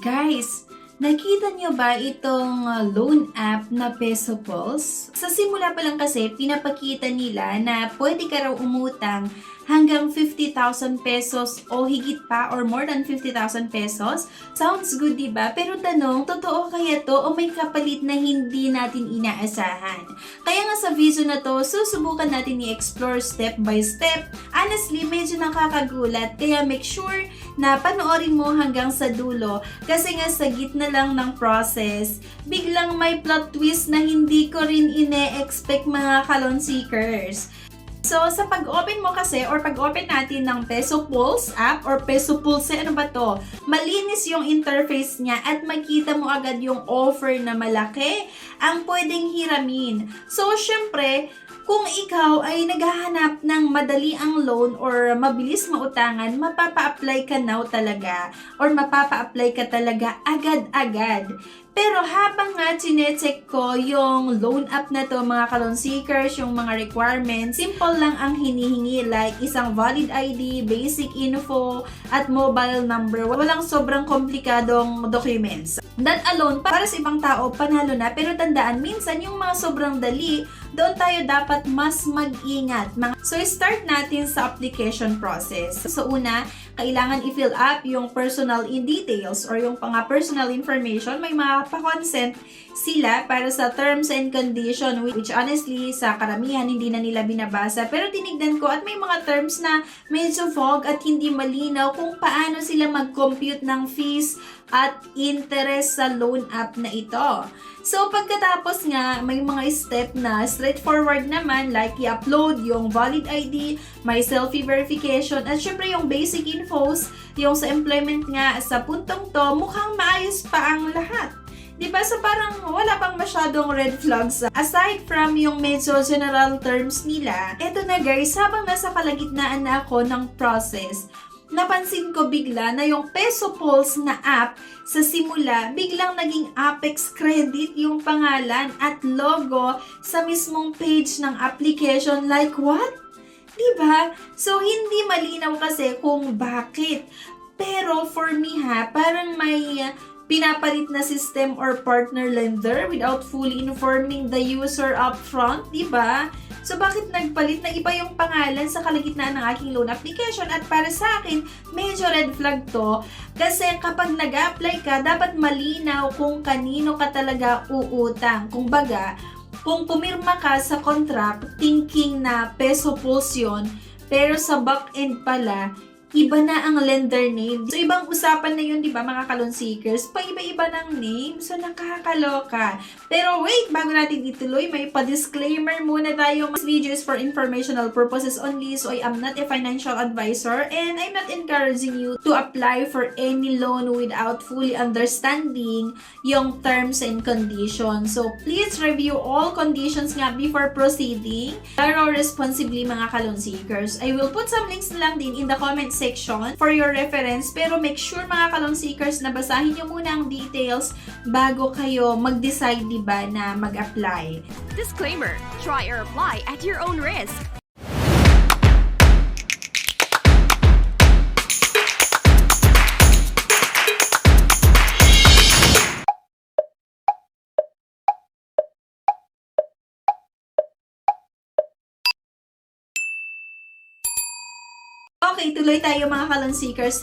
Guys, nakita niyo ba itong loan app na Peso Pulse? Sa simula pa lang kasi, pinapakita nila na pwede ka raw umutang hanggang 50,000 pesos o higit pa or more than 50,000 pesos. Sounds good, diba? Pero tanong, totoo kaya to o may kapalit na hindi natin inaasahan? Kaya nga sa video na to, susubukan natin i-explore step by step. Honestly, medyo nakakagulat, kaya make sure na panoorin mo hanggang sa dulo kasi nga sa gitna lang ng process, biglang may plot twist na hindi ko rin ine-expect mga kalon seekers. So, sa pag-open mo kasi or pag-open natin ng Peso Pulse app or Peso Pulse, ano ba to? Malinis yung interface niya at makita mo agad yung offer na malaki ang pwedeng hiramin. So, syempre, kung ikaw ay naghahanap ng madali ang loan or mabilis mautangan, mapapa-apply ka now talaga or mapapa-apply ka talaga agad-agad. Pero habang nga chinecheck ko yung loan app na to mga kalon seekers, yung mga requirements, simple lang ang hinihingi like isang valid ID, basic info, at mobile number. Walang sobrang komplikadong documents. That alone, para sa ibang tao, panalo na. Pero tandaan, minsan yung mga sobrang dali, doon tayo dapat mas mag-ingat. So, start natin sa application process. So, una, kailangan i-fill up yung personal details or yung personal information. May mga pa-consent sila para sa terms and condition which honestly, sa karamihan, hindi na nila binabasa. Pero tinignan ko at may mga terms na medyo vague at hindi malinaw kung paano sila mag-compute ng fees at interest sa loan app na ito. So, pagkatapos nga, may mga step na straightforward naman like i-upload yung valid ID, may selfie verification, at syempre yung basic infos, yung sa employment nga sa puntong to, mukhang maayos pa ang lahat. Diba? So, parang wala pang masyadong red flags. Aside from yung medyo general terms nila, eto na guys, habang nasa kalagitnaan na ako ng process, napansin ko bigla na yung Peso Pulse na app sa simula, biglang naging Apex Credit yung pangalan at logo sa mismong page ng application. Like what? Diba? So, hindi malinaw kasi kung bakit. Pero for me parang may pinapalit na system or partner lender without fully informing the user upfront, diba? So, bakit nagpalit na iba yung pangalan sa kalagitnaan ng aking loan application? At para sa akin, medyo red flag to. Kasi kapag nag-apply ka, dapat malinaw kung kanino ka talaga uutang. Kung baga, kung pumirma ka sa contract, thinking na Peso Pulse yun, pero sa back-end pala, iba na ang lender name. So, ibang usapan na yun, di ba, mga kalon seekers? Pa-iba-iba ng name. So, nakakaloka. Pero wait, bago natin ituloy, may pa-disclaimer muna tayo. This video is for informational purposes only. So, I am not a financial advisor and I'm not encouraging you to apply for any loan without fully understanding yung terms and conditions. So, please review all conditions nga before proceeding. Pero responsibly, mga kalon seekers. I will put some links na lang din in the comment section for your reference, pero make sure mga kalon seekers na basahin nyo muna ang details bago kayo mag-decide, diba, na mag-apply. Disclaimer, try or apply at your own risk. Okay, tuloy tayo mga kalon seekers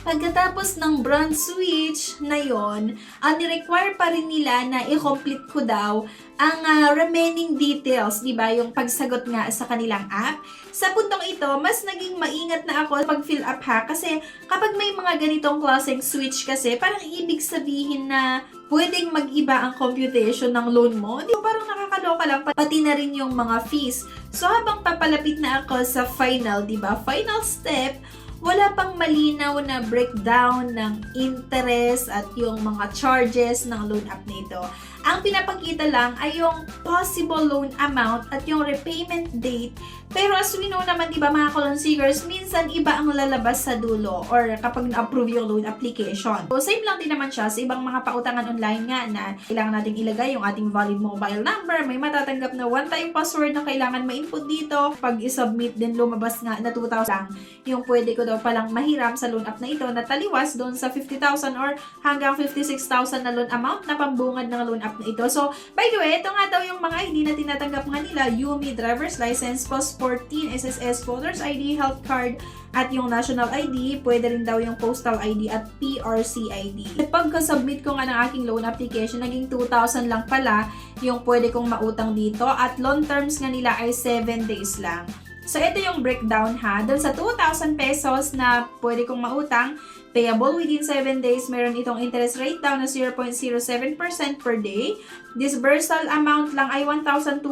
Pagkatapos ng bronze switch na yon, ni-require pa rin nila na i-complete ko daw ang remaining details, di ba? Yung pagsagot nga sa kanilang app. Sa puntong ito, mas naging maingat na ako pag-fill up kasi kapag may mga ganitong klaseng switch kasi, parang ibig sabihin na pwedeng mag-iba ang computation ng loan mo. Di ba? Parang nakakaloka lang, pati na rin yung mga fees. So, habang papalapit na ako sa final, di ba? Final step, wala pang malinaw na breakdown ng interest at yung mga charges ng loan app nito. Ang pinapakita lang ay yung possible loan amount at yung repayment date. Pero as we know naman, di ba mga loan seekers, minsan iba ang lalabas sa dulo or kapag na-approve yung loan application. So, same lang din naman siya sa ibang mga pautangan online nga na kailangan natin ilagay yung ating valid mobile number. May matatanggap na one-time password na kailangan ma-input dito. Pag i-submit din, lumabas nga na 2,000 lang yung pwede ko daw palang mahiram sa loan app na ito na taliwas doon sa 50,000 or hanggang 56,000 na loan amount na pambungad ng loan app na ito. So, by the way, ito nga daw yung mga ID na tinatanggap nga nila, UMI driver's license, post 14, SSS voters ID, health card, at yung national ID, pwede rin daw yung postal ID at PRC ID. Pagka-submit ko nga ng aking loan application, naging 2,000 lang pala yung pwede kong mautang dito at loan terms nga nila ay 7 days lang. So, ito yung breakdown ha. Dahil sa 2,000 pesos na pwede kong mautang, payable within 7 days, meron itong interest rate down na 0.07% per day. Disbursal amount lang ay 1,200.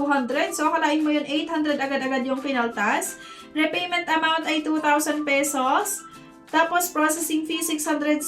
So, akalain mo yun, 800 agad-agad yung pinaltas. Repayment amount ay 2,000 pesos. Tapos, processing fee, 667.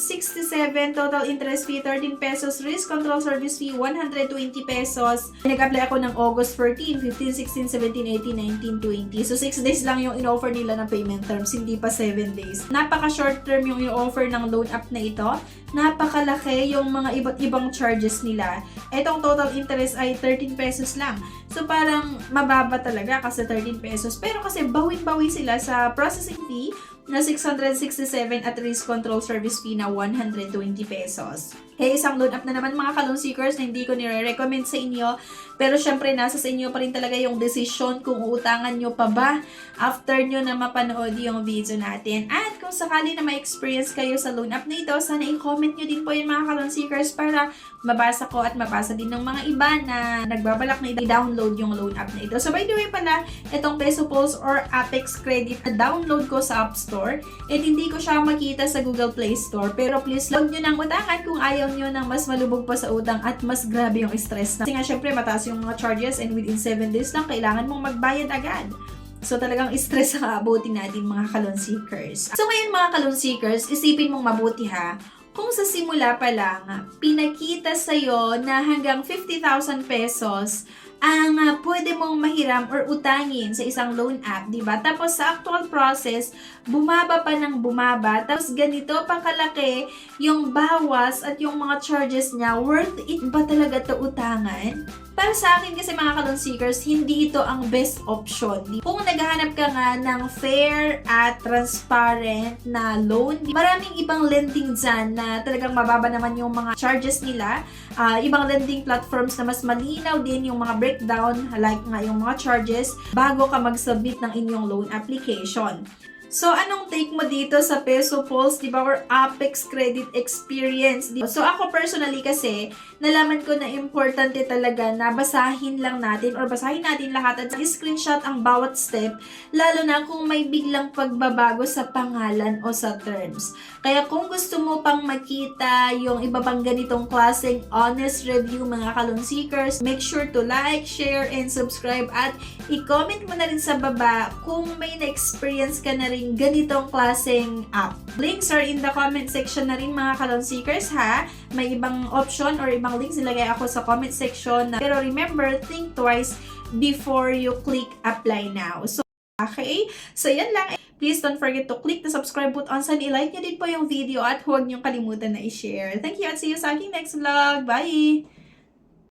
Total interest fee, 13 pesos. Risk control service fee, 120 pesos. Nag-apply ako ng August 14, 15, 16, 17, 18, 19, 20. So, 6 days lang yung in-offer nila ng payment terms, hindi pa 7 days. Napaka-short term yung in-offer ng loan app na ito. Napakalaki yung mga iba't ibang charges nila. Etong total interest ay 13 pesos lang. So, parang mababa talaga kasi 13 pesos. Pero kasi bawin-bawi sila sa processing fee na 667 at risk control service fee na 120 pesos. Kaya isang loan app na naman mga ka-loan seekers na hindi ko nire-recommend sa inyo. Pero syempre nasa sa inyo pa rin talaga yung decision kung uutangan nyo pa ba after nyo na mapanood yung video natin. At kung sakali na may experience kayo sa loan app na ito, sana i-comment nyo din po yung mga ka-loan seekers para mabasa ko at mabasa din ng mga iba na nagbabalak na i-download yung loan app na ito. So by the way pala, itong Peso Pulse or Apex Credit na download ko sa App Store, hindi ko siya makita sa Google Play Store. Pero please, huwag nyo nang utangan kung ayaw nyo nang mas malubog pa sa utang at mas grabe yung stress na. Kasi nga syempre mataas yung mga charges and within 7 days lang kailangan mong magbayad agad. So talagang stress ang aabutin natin mga ka-loan seekers. So ngayon mga ka-loan seekers, isipin mong mabuti ha. Kung sa simula pa lang, pinakita sa'yo na hanggang 50,000 pesos ang pwede mong mahiram or utangin sa isang loan app, di ba? Tapos sa actual process, bumaba pa ng bumaba. Tapos ganito pa kalaki yung bawas at yung mga charges niya. Worth it ba talaga ito utangan? Para sa akin kasi mga ka-loan seekers, hindi ito ang best option. Kung naghahanap ka nga ng fair at transparent na loan, maraming ibang lending dyan na talagang mababa naman yung mga charges nila. Ibang lending platforms na mas malinaw din yung mga breakdown, like nga yung mga charges, bago ka mag-submit ng inyong loan application. So, anong take mo dito sa Peso Pulse, di ba, or Apex Credit Experience? So, ako personally kasi, nalaman ko na importante talaga na basahin lang natin or basahin natin lahat at screenshot ang bawat step, lalo na kung may biglang pagbabago sa pangalan o sa terms. Kaya kung gusto mo pang makita yung iba pang ganitong klaseng honest review mga ka-loan seekers, make sure to like, share, and subscribe at i-comment mo na rin sa baba kung may na-experience ka na rin ganitong klaseng app. Links are in the comment section na rin mga ka-loan seekers ha. May ibang option or ibang links nilagay ako sa comment section. Pero remember, think twice before you click apply now. So, okay? So, yan lang. Please don't forget to click the subscribe button and i-like nyo din po yung video at huwag nyo kalimutan na i-share. Thank you at see you sa aking next vlog. Bye!